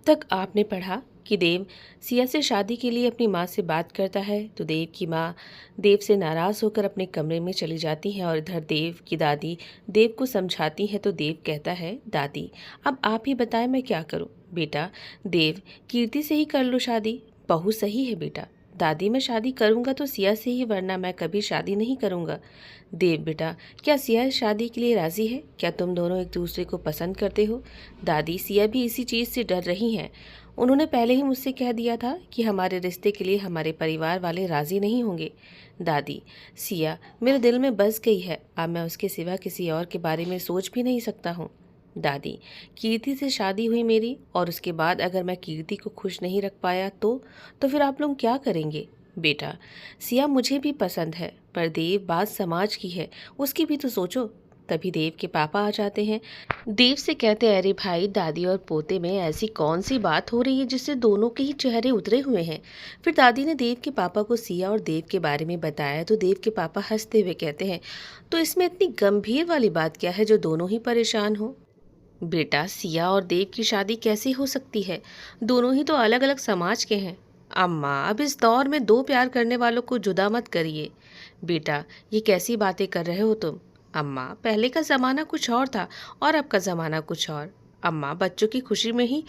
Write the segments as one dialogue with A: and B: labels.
A: तक आपने पढ़ा कि देव सिया से शादी के लिए अपनी माँ से बात करता है तो देव की माँ देव से नाराज़ होकर अपने कमरे में चली जाती है और इधर देव की दादी देव को समझाती है तो देव कहता है, दादी अब आप ही बताएं मैं क्या करूं। बेटा देव, कीर्ति से ही कर लो शादी, बहू सही है बेटा। दादी मैं शादी करूंगा तो सिया से ही, वरना मैं कभी शादी नहीं करूंगा। देव बेटा, क्या सिया इस शादी के लिए राज़ी है? क्या तुम दोनों एक दूसरे को पसंद करते हो? दादी सिया भी इसी चीज़ से डर रही हैं। उन्होंने पहले ही मुझसे कह दिया था कि हमारे रिश्ते के लिए हमारे परिवार वाले राज़ी नहीं होंगे। दादी सिया मेरे दिल में बस गई है, अब मैं उसके सिवा किसी और के बारे में सोच भी नहीं सकता हूँ। दादी कीर्ति से शादी हुई मेरी, और उसके बाद अगर मैं कीर्ति को खुश नहीं रख पाया तो फिर आप लोग क्या करेंगे? बेटा सिया मुझे भी पसंद है, पर देव बात समाज की है, उसकी भी तो सोचो। तभी देव के पापा आ जाते हैं। देव से कहते हैं, अरे भाई दादी और पोते में ऐसी कौन सी बात हो रही है जिससे दोनों के ही चेहरे उतरे हुए हैं। फिर दादी ने देव के पापा को सिया और देव के बारे में बताया तो देव के पापा हंसते हुए कहते हैं, तो इसमें इतनी गंभीर वाली बात क्या है जो दोनों ही परेशान हो? बेटा सिया और देव की शादी कैसे हो सकती है? दोनों ही तो अलग अलग समाज के हैं। अम्मा अब इस दौर में दो प्यार करने वालों को जुदा मत करिए। बेटा ये कैसी बातें कर रहे हो तुम? अम्मा पहले का ज़माना कुछ और था और अब का ज़माना कुछ और। अम्मा बच्चों की खुशी में ही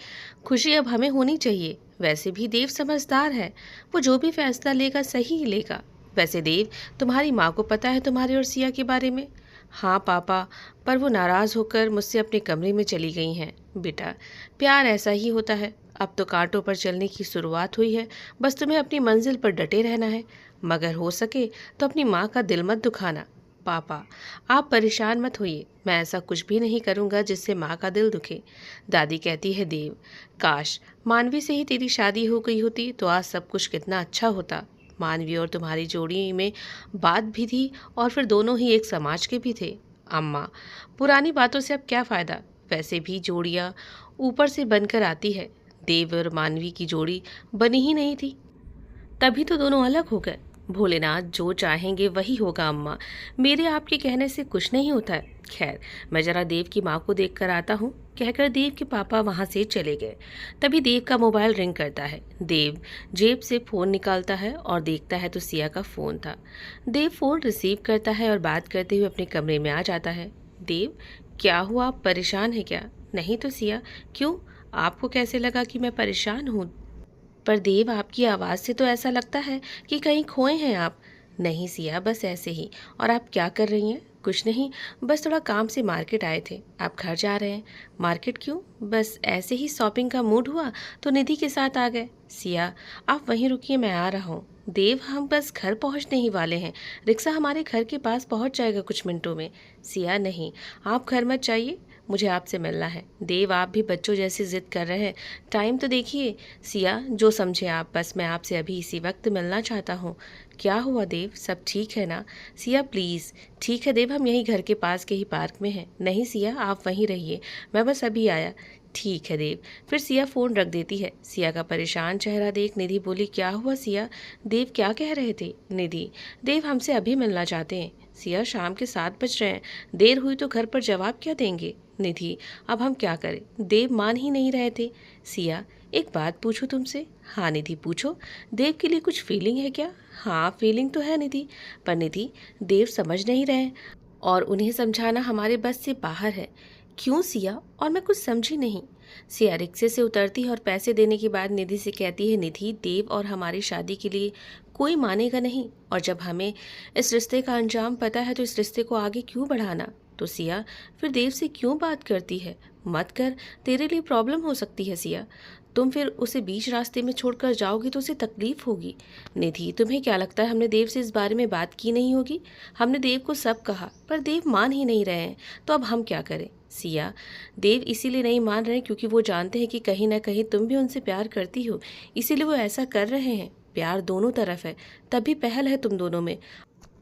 A: खुशी अब हमें होनी चाहिए। वैसे भी देव समझदार है, वो जो भी फैसला लेगा सही ही लेगा। वैसे देव, तुम्हारी माँ को पता है तुम्हारे और सिया के बारे में? हाँ पापा, पर वो नाराज़ होकर मुझसे अपने कमरे में चली गई हैं। बेटा प्यार ऐसा ही होता है, अब तो कांटों पर चलने की शुरुआत हुई है, बस तुम्हें अपनी मंजिल पर डटे रहना है, मगर हो सके तो अपनी माँ का दिल मत दुखाना। पापा आप परेशान मत होइए, मैं ऐसा कुछ भी नहीं करूँगा जिससे माँ का दिल दुखे। दादी कहती है, देव काश मानवी से ही तेरी शादी हो गई होती तो आज सब कुछ कितना अच्छा होता। मानवी और तुम्हारी जोड़ी में बात भी थी और फिर दोनों ही एक समाज के भी थे। अम्मा पुरानी बातों से अब क्या फ़ायदा, वैसे भी जोड़ियाँ ऊपर से बनकर आती है, देव और मानवी की जोड़ी बनी ही नहीं थी, तभी तो दोनों अलग हो गए। भोलेनाथ जो चाहेंगे वही होगा अम्मा, मेरे आपके कहने से कुछ नहीं होता है। खैर मैं जरा देव की माँ को देख कर आता हूँ, कहकर देव के पापा वहाँ से चले गए। तभी देव का मोबाइल रिंग करता है। देव जेब से फ़ोन निकालता है और देखता है तो सिया का फ़ोन था। देव फ़ोन रिसीव करता है और बात करते हुए अपने कमरे में आ जाता है। देव क्या हुआ, आप परेशान है क्या? नहीं तो सिया, क्यों, आपको कैसे लगा कि मैं परेशान हूँ? पर देव आपकी आवाज़ से तो ऐसा लगता है कि कहीं खोए हैं आप। नहीं सिया, बस ऐसे ही। और आप क्या कर रही हैं? कुछ नहीं, बस थोड़ा काम से मार्केट आए थे। आप घर जा रहे हैं? मार्केट क्यों? बस ऐसे ही, शॉपिंग का मूड हुआ तो निधि के साथ आ गए। सिया आप वहीं रुकिए, मैं आ रहा हूँ। देव हम बस घर पहुँचने ही वाले हैं, रिक्शा हमारे घर के पास पहुँच जाएगा कुछ मिनटों में। सिया नहीं, आप घर मत जाइए, मुझे आपसे मिलना है। देव आप भी बच्चों जैसी जिद कर रहे हैं, टाइम तो देखिए। सिया जो समझे आप, बस मैं आपसे अभी इसी वक्त मिलना चाहता हूँ। क्या हुआ देव, सब ठीक है ना? सिया प्लीज़। ठीक है देव, हम यहीं घर के पास के ही पार्क में हैं। नहीं सिया आप वहीं रहिए, मैं बस अभी आया। ठीक है देव। फिर सिया फ़ोन रख देती है। सिया का परेशान चेहरा देख निधि बोली, क्या हुआ सिया? देव क्या कह रहे थे? निधि देव हमसे अभी मिलना चाहते हैं। सिया शाम के 7 बज रहे हैं, देर हुई तो घर पर जवाब क्या देंगे? निधि अब हम क्या करें, देव मान ही नहीं रहे थे। सिया एक बात पूछूं तुमसे? हाँ निधि पूछो। देव के लिए कुछ फीलिंग है क्या? हाँ फीलिंग तो है निधि, पर निधि देव समझ नहीं रहे और उन्हें समझाना हमारे बस से बाहर है। क्यों सिया? और मैं कुछ समझी नहीं। सिया रिक्शे से उतरती है और पैसे देने के बाद निधि से कहती है, निधि देव और हमारी शादी के लिए कोई मानेगा नहीं, और जब हमें इस रिश्ते का अंजाम पता है तो इस रिश्ते को आगे क्यों बढ़ाना? तो सिया फिर देव से क्यों बात करती है? मत कर, तेरे लिए प्रॉब्लम हो सकती है सिया, तुम फिर उसे बीच रास्ते में छोड़कर जाओगी तो उसे तकलीफ होगी। निधि तुम्हें क्या लगता है हमने देव से इस बारे में बात की नहीं होगी? हमने देव को सब कहा पर देव मान ही नहीं रहे हैं, तो अब हम क्या करें? सिया देव इसीलिए नहीं मान रहे क्योंकि वो जानते हैं कि कहीं ना कहीं तुम भी उनसे प्यार करती हो, इसीलिए वो ऐसा कर रहे हैं। प्यार दोनों तरफ है, तभी पहल है तुम दोनों में।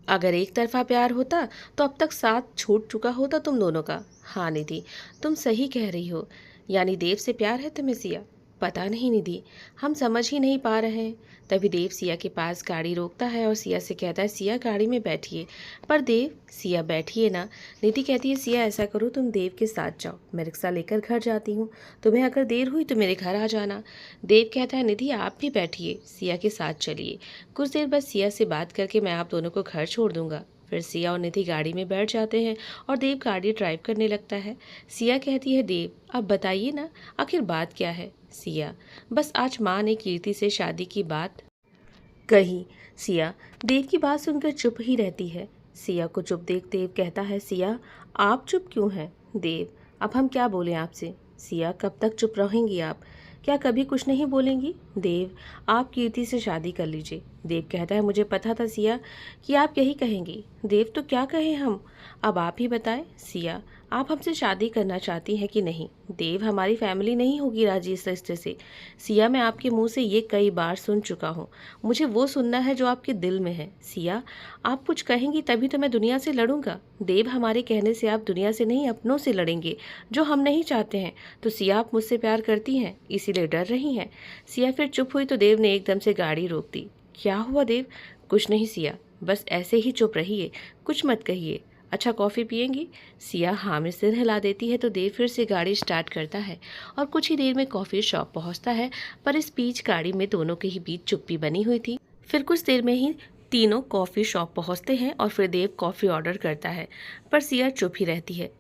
A: अगर एक तरफा प्यार होता तो अब तक साथ छूट चुका होता तुम दोनों का। हाँ निधि तुम सही कह रही हो, यानी देव से प्यार है तुम्हें सिया? पता नहीं निधि, हम समझ ही नहीं पा रहे हैं। तभी देव सिया के पास गाड़ी रोकता है और सिया से कहता है, सिया गाड़ी में बैठिए। पर देव, सिया बैठिए ना। निधि कहती है, सिया ऐसा करो, तुम देव के साथ जाओ, मैं रिक्शा लेकर घर जाती हूँ। तुम्हें अगर देर हुई तो मेरे घर आ जाना। देव कहता है, निधि आप भी बैठिए, सिया के साथ चलिए। कुछ देर बाद सिया से बात करके मैं आप दोनों को घर छोड़ दूंगा। फिर सिया और निधि गाड़ी में बैठ जाते हैं और देव गाड़ी ड्राइव करने लगता है। सिया कहती है, देव अब बताइए ना, आखिर बात क्या है। सिया, बस आज माँ ने कीर्ति से शादी की बात कही। सिया देव की बात सुनकर चुप ही रहती है। सिया को चुप देख देव कहता है, सिया आप चुप क्यों हैं। देव, अब हम क्या बोलें आपसे। सिया, कब तक चुप रहेंगी आप, क्या कभी कुछ नहीं बोलेंगी। देव, आप कीर्ति से शादी कर लीजिए। देव कहता है, मुझे पता था सिया कि आप यही कहेंगी। देव, तो क्या कहें हम, अब आप ही बताएं। सिया, आप हमसे शादी करना चाहती हैं कि नहीं। देव, हमारी फैमिली नहीं होगी राजी इस रिश्ते से। सिया, मैं आपके मुंह से ये कई बार सुन चुका हूँ, मुझे वो सुनना है जो आपके दिल में है। सिया, आप कुछ कहेंगी तभी तो मैं दुनिया से लड़ूंगा। देव, हमारे कहने से आप दुनिया से नहीं अपनों से लड़ेंगे, जो हम नहीं चाहते हैं। तो सिया, आप मुझसे प्यार करती हैं, इसीलिए डर रही हैं। सिया फिर चुप हुई तो देव ने एकदम से गाड़ी रोक दी। क्या हुआ देव। कुछ नहीं सिया, बस ऐसे ही चुप रहिए, कुछ मत कहिए। अच्छा, कॉफ़ी पियेंगी। सिया हाँ में सिर हिला देती है तो देव फिर से गाड़ी स्टार्ट करता है और कुछ ही देर में कॉफ़ी शॉप पहुंचता है। पर इस बीच गाड़ी में दोनों के ही बीच चुप्पी बनी हुई थी। फिर कुछ देर में ही तीनों कॉफ़ी शॉप पहुंचते हैं और फिर देव कॉफ़ी ऑर्डर करता है, पर सिया चुप ही रहती है।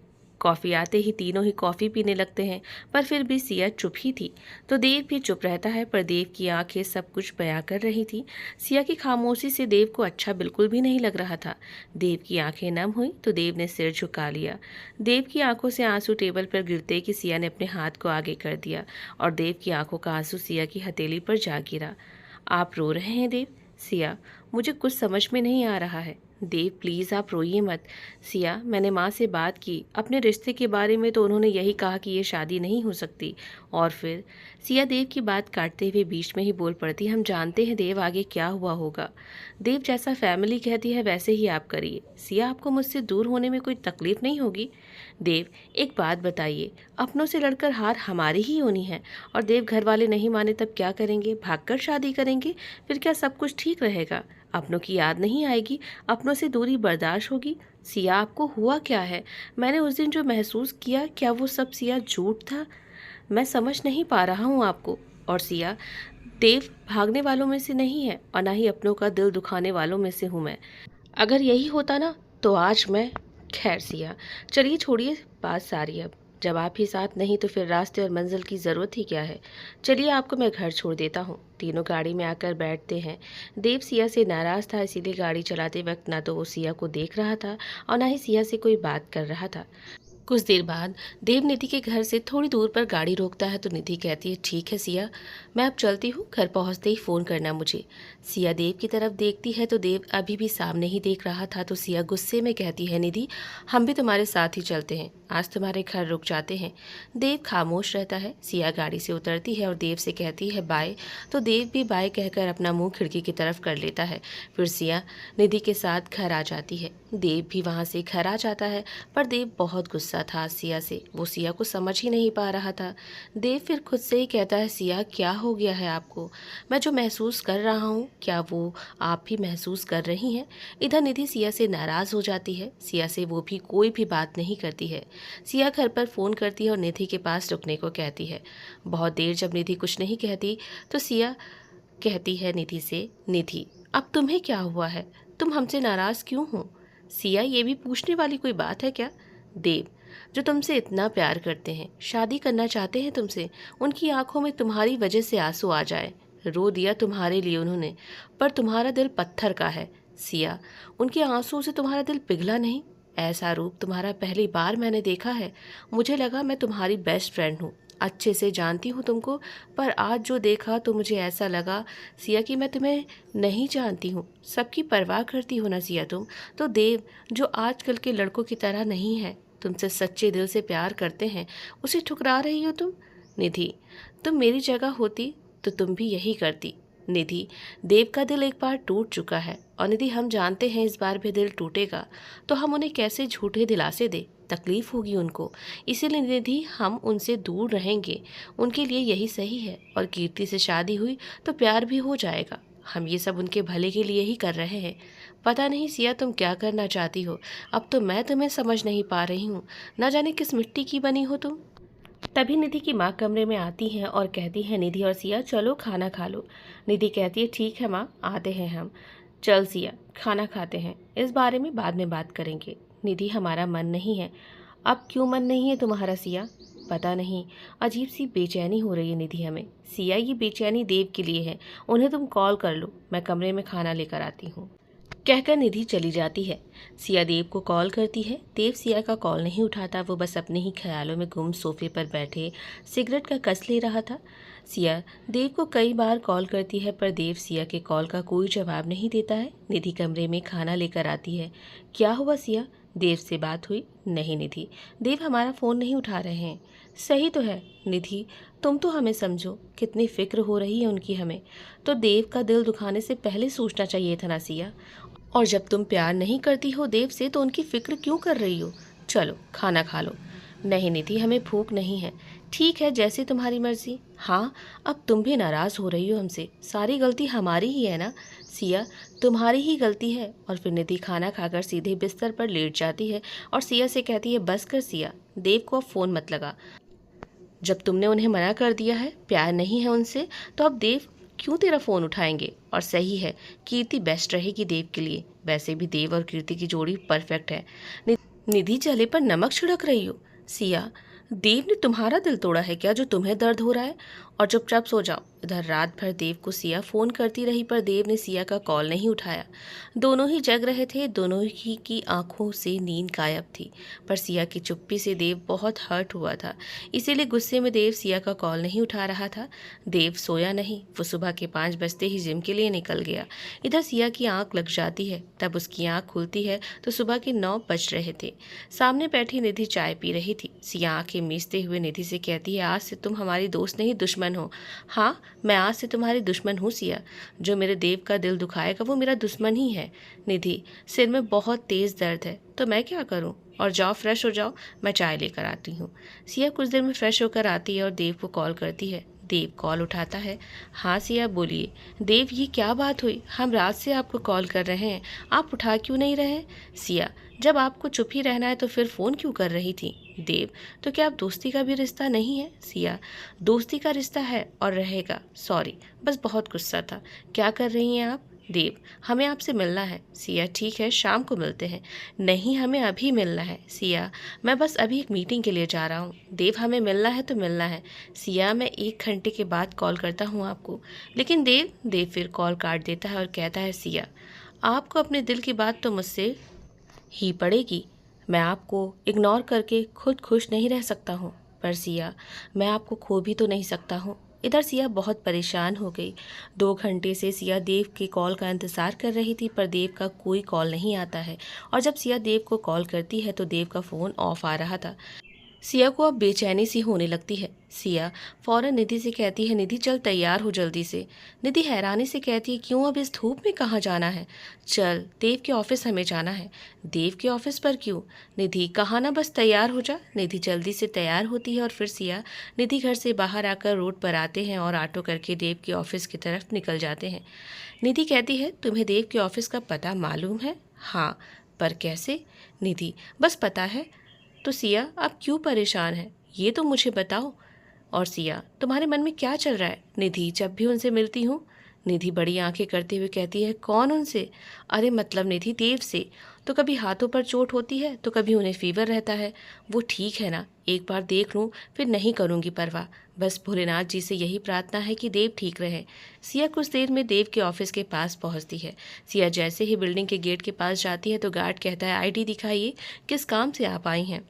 A: कॉफ़ी आते ही तीनों ही कॉफ़ी पीने लगते हैं, पर फिर भी सिया चुप ही थी। तो देव भी चुप रहता है, पर देव की आंखें सब कुछ बयां कर रही थी। सिया की खामोशी से देव को अच्छा बिल्कुल भी नहीं लग रहा था। देव की आंखें नम हुई तो देव ने सिर झुका लिया। देव की आंखों से आंसू टेबल पर गिरते कि सिया ने अपने हाथ को आगे कर दिया और देव की आंखों का आंसू सिया की हथेली पर जा गिरा। आप रो रहे हैं देव। सिया, मुझे कुछ समझ में नहीं आ रहा है। देव, प्लीज़ आप रोइए मत। सिया, मैंने माँ से बात की अपने रिश्ते के बारे में, तो उन्होंने यही कहा कि ये शादी नहीं हो सकती। और फिर सिया देव की बात काटते हुए बीच में ही बोल पड़ती, हम जानते हैं देव आगे क्या हुआ होगा। देव, जैसा फैमिली कहती है वैसे ही आप करिए। सिया, आपको मुझसे दूर होने में कोई तकलीफ नहीं होगी। देव, एक बात बताइए, अपनों से लड़कर हार हमारी ही होनी है, और देव घर वाले नहीं माने तब क्या करेंगे, भागकर शादी करेंगे, फिर क्या सब कुछ ठीक रहेगा। अपनों की याद नहीं आएगी, अपनों से दूरी बर्दाश्त होगी। सिया, आपको हुआ क्या है, मैंने उस दिन जो महसूस किया, क्या वो सब सिया झूठ था। मैं समझ नहीं पा रहा हूँ आपको। और सिया, देव भागने वालों में से नहीं है और ना ही अपनों का दिल दुखाने वालों में से हूँ मैं। अगर यही होता ना तो आज मैं, खैर सिया, चलिए छोड़िए बात सारी। अब जब आप ही साथ नहीं तो फिर रास्ते और मंजिल की ज़रूरत ही क्या है। चलिए आपको मैं घर छोड़ देता हूँ। तीनों गाड़ी में आकर बैठते हैं। देव सिया से नाराज़ था, इसीलिए गाड़ी चलाते वक्त ना तो वो सिया को देख रहा था और ना ही सिया से कोई बात कर रहा था। कुछ देर बाद देव निधि के घर से थोड़ी दूर पर गाड़ी रोकता है तो निधि कहती है, ठीक है सिया, मैं अब चलती हूँ, घर पहुँचते ही फ़ोन करना मुझे। सिया देव की तरफ देखती है तो देव अभी भी सामने ही देख रहा था, तो सिया गुस्से में कहती है, निधि हम भी तुम्हारे साथ ही चलते हैं, आज तुम्हारे घर रुक जाते हैं। देव खामोश रहता है। सिया गाड़ी से उतरती है और देव से कहती है बाय, तो देव भी बाय कहकर अपना मुँह खिड़की की तरफ कर लेता है। फिर सिया निधि के साथ घर आ जाती है। देव भी वहाँ से घर आ जाता है, पर देव बहुत गुस्सा था सिया से, वो सिया को समझ ही नहीं पा रहा था। देव फिर खुद से ही कहता है, सिया क्या हो गया है आपको, मैं जो महसूस कर रहा हूँ क्या वो आप भी महसूस कर रही हैं। इधर निधि सिया से नाराज़ हो जाती है। सिया से वो भी कोई भी बात नहीं करती है। सिया घर पर फ़ोन करती है और निधि के पास रुकने को कहती है। बहुत देर जब निधि कुछ नहीं कहती तो सिया कहती है निधि से, निधि अब तुम्हें क्या हुआ है, तुम हमसे नाराज़ क्यों हो। सिया, ये भी पूछने वाली कोई बात है क्या। देव, जो तुमसे इतना प्यार करते हैं, शादी करना चाहते हैं तुमसे, उनकी आंखों में तुम्हारी वजह से आंसू आ जाए, रो दिया तुम्हारे लिए उन्होंने, पर तुम्हारा दिल पत्थर का है। सिया, उनके आंसू से तुम्हारा दिल पिघला नहीं, ऐसा रूप तुम्हारा पहली बार मैंने देखा है। मुझे लगा मैं तुम्हारी बेस्ट फ्रेंड हूँ, अच्छे से जानती हूँ तुमको, पर आज जो देखा तो मुझे ऐसा लगा सिया कि मैं तुम्हें नहीं जानती हूँ। सबकी परवाह करती हो ना सिया तुम, तो देव जो आजकल के लड़कों की तरह नहीं है, तुमसे सच्चे दिल से प्यार करते हैं, उसे ठुकरा रही हो तुम। निधि, तुम मेरी जगह होती तो तुम भी यही करती। निधि, देव का दिल एक बार टूट चुका है और निधि हम जानते हैं इस बार भी दिल टूटेगा, तो हम उन्हें कैसे झूठे दिलासे दे तकलीफ़ होगी उनको, इसीलिए निधि हम उनसे दूर रहेंगे, उनके लिए यही सही है। और कीर्ति से शादी हुई तो प्यार भी हो जाएगा, हम ये सब उनके भले के लिए ही कर रहे हैं। पता नहीं सिया तुम क्या करना चाहती हो, अब तो मैं तुम्हें समझ नहीं पा रही हूँ, न जाने किस मिट्टी की बनी हो तुम। तभी निधि की माँ कमरे में आती हैं और कहती हैं निधि और सिया चलो खाना खा लो। निधि कहती है ठीक है माँ, आते हैं हम। चल सिया खाना खाते हैं, इस बारे में बाद में बात करेंगे। निधि हमारा मन नहीं है। अब क्यों मन नहीं है तुम्हारा सिया? पता नहीं, अजीब सी बेचैनी हो रही है निधि हमें। सिया ये बेचैनी देव के लिए है, उन्हें तुम कॉल कर लो, मैं कमरे में खाना लेकर आती हूँ। कहकर निधि चली जाती है। सिया देव को कॉल करती है। देव सिया का कॉल नहीं उठाता, वो बस अपने ही ख्यालों में गुम सोफे पर बैठे सिगरेट का कस ले रहा था। सिया देव को कई बार कॉल करती है पर देव सिया के कॉल का कोई जवाब नहीं देता है। निधि कमरे में खाना लेकर आती है। क्या हुआ सिया, देव से बात हुई? नहीं निधि, देव हमारा फ़ोन नहीं उठा रहे हैं। सही तो है निधि, तुम तो हमें समझो, कितनी फिक्र हो रही है उनकी हमें। तो देव का दिल दुखाने से पहले सोचना चाहिए था ना सिया। और जब तुम प्यार नहीं करती हो देव से तो उनकी फिक्र क्यों कर रही हो? चलो खाना खा लो। नहीं निधि, हमें भूख नहीं है। ठीक है, जैसे तुम्हारी मर्जी। हाँ, अब तुम भी नाराज़ हो रही हो हमसे, सारी गलती हमारी ही है ना सिया? तुम्हारी ही गलती है। और फिर निधि खाना खाकर सीधे बिस्तर पर लेट जाती है और सिया से कहती है बस कर सिया, देव को अब फ़ोन मत लगा। जब तुमने उन्हें मना कर दिया है, प्यार नहीं है उनसे, तो अब देव क्यों तेरा फ़ोन उठाएंगे? और सही है, कीर्ति बेस्ट रहेगी देव के लिए। वैसे भी देव और कीर्ति की जोड़ी परफेक्ट है। निधि जले पर नमक छिड़क रही हो। सिया, देव ने तुम्हारा दिल तोड़ा है क्या जो तुम्हें दर्द हो रहा है? और चुपचाप सो जाओ। इधर रात भर देव को सिया फ़ोन करती रही पर देव ने सिया का कॉल नहीं उठाया। दोनों ही जग रहे थे, दोनों ही की आंखों से नींद गायब थी। पर सिया की चुप्पी से देव बहुत हर्ट हुआ था, इसीलिए गुस्से में देव सिया का कॉल नहीं उठा रहा था। देव सोया नहीं, वो सुबह के 5 बजते ही जिम के लिए निकल गया। इधर सिया की आंख लग जाती है, तब उसकी आंख खुलती है तो सुबह के 9 बज रहे थे। सामने बैठी निधि चाय पी रही थी। सिया आंखें मीचते हुए निधि से कहती है आज से तुम हमारी दोस्त नहीं दुश्मन हो। हाँ, मैं आज से तुम्हारी दुश्मन हूँ सिया। जो मेरे देव का दिल दुखाएगा वो मेरा दुश्मन ही है। निधि, सिर में बहुत तेज़ दर्द है तो मैं क्या करूँ? और जाओ फ्रेश हो जाओ, मैं चाय लेकर आती हूँ। सिया कुछ देर में फ्रेश होकर आती है और देव को कॉल करती है। देव कॉल उठाता है। हाँ सिया बोलिए। देव, ये क्या बात हुई? हम रात से आपको कॉल कर रहे हैं, आप उठा क्यों नहीं रहे? सिया, जब आपको चुप ही रहना है तो फिर फ़ोन क्यों कर रही थी? देव, तो क्या आप दोस्ती का भी रिश्ता नहीं है? सिया, दोस्ती का रिश्ता है और रहेगा। सॉरी, बस बहुत गुस्सा था। क्या कर रही हैं आप? देव, हमें आपसे मिलना है। सिया, ठीक है, शाम को मिलते हैं। नहीं, हमें अभी मिलना है। सिया, मैं बस अभी एक मीटिंग के लिए जा रहा हूँ। देव, हमें मिलना है तो मिलना है। सिया, मैं 1 घंटे के बाद कॉल करता हूँ आपको। लेकिन देव फिर कॉल काट देता है और कहता है सिया, आपको अपने दिल की बात तो मुझसे ही पड़ेगी। मैं आपको इग्नोर करके खुद खुश नहीं रह सकता हूँ। पर सिया, मैं आपको खो भी तो नहीं सकता हूँ। इधर सिया बहुत परेशान हो गई। 2 घंटे से सिया देव के कॉल का इंतज़ार कर रही थी पर देव का कोई कॉल नहीं आता है। और जब सिया देव को कॉल करती है तो देव का फ़ोन ऑफ आ रहा था। सिया को अब बेचैनी सी होने लगती है। सिया फौरन निधि से कहती है निधि चल तैयार हो जल्दी से। निधि हैरानी से कहती है क्यों, अब इस धूप में कहाँ जाना है? चल, देव के ऑफिस हमें जाना है। देव के ऑफिस पर क्यों? निधि कहा ना बस तैयार हो जा। निधि जल्दी से तैयार होती है और फिर सिया निधि घर से बाहर आकर रोड पर आते हैं और ऑटो करके देव के ऑफिस की तरफ निकल जाते हैं। निधि कहती है तुम्हें देव के ऑफिस का पता मालूम है? हाँ, पर कैसे? निधि, बस पता है। तो सिया आप क्यों परेशान हैं, ये तो मुझे बताओ। और सिया, तुम्हारे मन में क्या चल रहा है? निधि, जब भी उनसे मिलती हूँ। निधि बड़ी आंखें करते हुए कहती है कौन उनसे? अरे मतलब निधि, देव से। तो कभी हाथों पर चोट होती है तो कभी उन्हें फीवर रहता है। वो ठीक है ना, एक बार देख लूँ फिर नहीं करूँगी परवाह। बस भोलेनाथ जी से यही प्रार्थना है कि देव ठीक रहे। सिया कुछ देर में देव के ऑफिस के पास पहुँचती है। सिया जैसे ही बिल्डिंग के गेट के पास जाती है तो गार्ड कहता है ID दिखाइए, किस काम से आप आई हैं?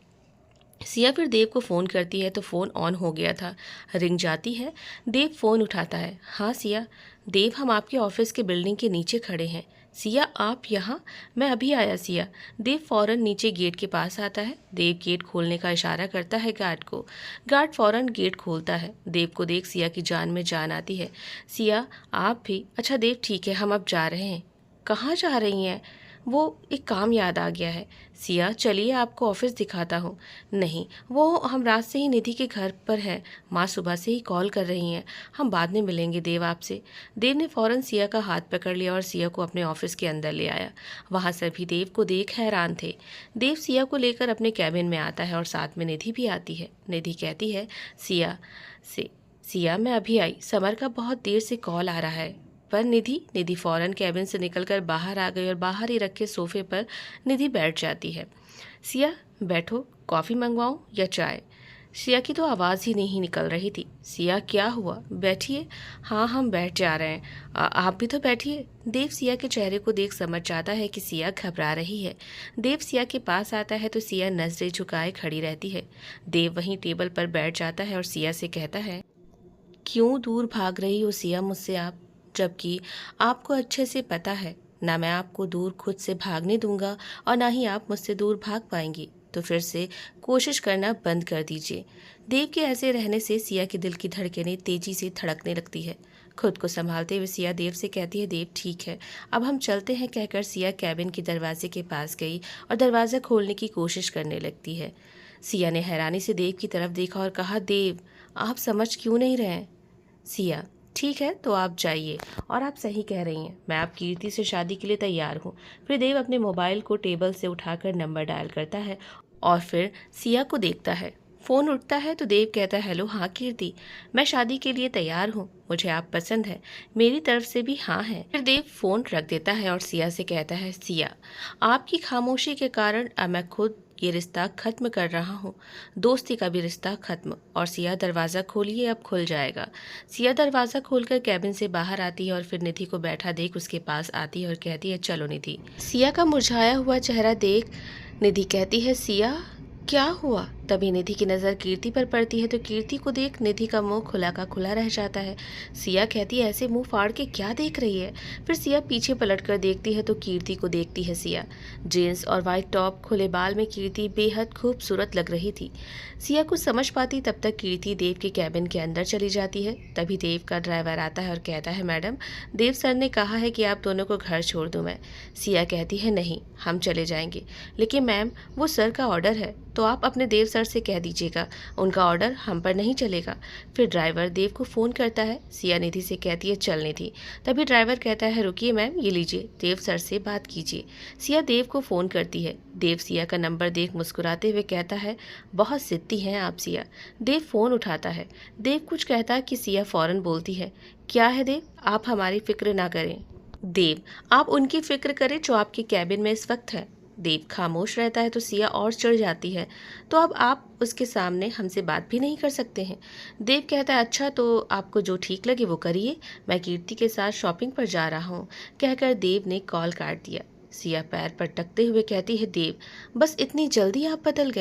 A: सिया फिर देव को फ़ोन करती है तो फ़ोन ऑन हो गया था। रिंग जाती है। देव फ़ोन उठाता है। हाँ सिया। देव, हम आपके ऑफिस के बिल्डिंग के नीचे खड़े हैं। सिया, आप यहाँ? मैं अभी आया सिया। देव फ़ौरन नीचे गेट के पास आता है। देव गेट खोलने का इशारा करता है गार्ड को। गार्ड फ़ौरन गेट खोलता है। देव को देख सिया की जान में जान आती है। सिया, आप भी? अच्छा देव ठीक है, हम अब जा रहे हैं। कहाँ जा रही हैं? वो एक काम याद आ गया है। सिया, चलिए आपको ऑफिस दिखाता हूँ। नहीं, वो हम रात से ही निधि के घर पर हैं। माँ सुबह से ही कॉल कर रही हैं। हम बाद में मिलेंगे देव आपसे। देव ने फौरन सिया का हाथ पकड़ लिया और सिया को अपने ऑफिस के अंदर ले आया। वहाँ सभी देव को देख हैरान थे। देव सिया को लेकर अपने कैबिन में आता है और साथ में निधि भी आती है। निधि कहती है सिया से, सिया मैं अभी आई, समर का बहुत देर से कॉल आ रहा है। पर निधि फौरन कैबिन से निकलकर बाहर आ गई और बाहर ही रखे सोफे पर निधि बैठ जाती है। सिया बैठो, कॉफ़ी मंगवाऊं या चाय? सिया की तो आवाज़ ही नहीं निकल रही थी। सिया क्या हुआ, बैठिए। हाँ हम बैठ जा रहे हैं। आप भी तो बैठिए। देव सिया के चेहरे को देख समझ जाता है कि सिया घबरा रही है। देव सिया के पास आता है तो सिया नजरें झुकाए खड़ी रहती है। देव वहीं टेबल पर बैठ जाता है और सिया से कहता है, क्यों दूर भाग रही हो सिया मुझसे आप, जबकि आपको अच्छे से पता है ना मैं आपको दूर खुद से भागने दूंगा और ना ही आप मुझसे दूर भाग पाएंगी। तो फिर से कोशिश करना बंद कर दीजिए। देव के ऐसे रहने से सिया के दिल की धड़कनें तेजी से धड़कने लगती है। खुद को संभालते हुए सिया देव से कहती है, देव ठीक है, अब हम चलते हैं। कहकर सिया कैबिन के दरवाजे के पास गई और दरवाज़ा खोलने की कोशिश करने लगती है। सिया ने हैरानी से देव की तरफ देखा और कहा, देव आप समझ क्यों नहीं रहे हैं? सिया, ठीक है तो आप जाइए। और आप सही कह रही हैं, मैं आप कीर्ति से शादी के लिए तैयार हूँ। फिर देव अपने मोबाइल को टेबल से उठाकर नंबर डायल करता है और फिर सिया को देखता है। फ़ोन उठता है तो देव कहता है, हेलो हाँ कीर्ति, मैं शादी के लिए तैयार हूँ, मुझे आप पसंद है, मेरी तरफ से भी हाँ है। फिर देव फ़ोन रख देता है और सिया से कहता है, सिया आपकी खामोशी के कारण अब मैं खुद ये रिश्ता खत्म कर रहा हूँ, दोस्ती का भी रिश्ता खत्म। और सिया दरवाज़ा खोलिए, अब खुल जाएगा। सिया दरवाज़ा खोलकर कैबिन से बाहर आती है और फिर निधि को बैठा देख उसके पास आती है और कहती है, चलो निधि। सिया का मुरझाया हुआ चेहरा देख निधि कहती है, सिया क्या हुआ? तभी निधि की नज़र कीर्ति पर पड़ती है तो कीर्ति को देख निधि का मुंह खुला का खुला रह जाता है। सिया कहती है, ऐसे मुंह फाड़ के क्या देख रही है? फिर सिया पीछे पलटकर देखती है तो कीर्ति को देखती है सिया। जीन्स और वाइट टॉप, खुले बाल में कीर्ति बेहद खूबसूरत लग रही थी। सिया कुछ समझ पाती तब तक कीर्ति देव के कैबिन के अंदर चली जाती है। तभी देव का ड्राइवर आता है और कहता है, मैडम देव सर ने कहा है कि आप दोनों को घर छोड़ दूं मैं। सिया कहती है, नहीं हम चले जाएंगे, लेकिन मैम वो सर का ऑर्डर है, तो आप अपने देव सर से कह दीजिएगा, उनका ऑर्डर हम पर नहीं चलेगा। फिर ड्राइवर देव को फ़ोन करता है। सिया निधि से कहती है, चल निधि। तभी ड्राइवर कहता है, रुकिए मैम, ये लीजिए, देव सर से बात कीजिए। सिया देव को फ़ोन करती है। देव सिया का नंबर देख मुस्कुराते हुए कहता है, बहुत जिद्दी हैं आप सिया। देव फ़ोन उठाता है। देव कुछ कहता है कि सिया फ़ौरन बोलती है, क्या है देव, आप हमारी फ़िक्र ना करें। देव, आप उनकी फ़िक्र करें जो आपके कैबिन में इस वक्त है। देव खामोश रहता है तो सिया और चिढ़ जाती है, तो अब आप उसके सामने हमसे बात भी नहीं कर सकते हैं। देव कहता है, अच्छा तो आपको जो ठीक लगे वो करिए, मैं कीर्ति के साथ शॉपिंग पर जा रहा हूँ। कहकर देव ने कॉल काट दिया। सिया पैर पटकते हुए कहती है, देव बस इतनी जल्दी आप बदल गए?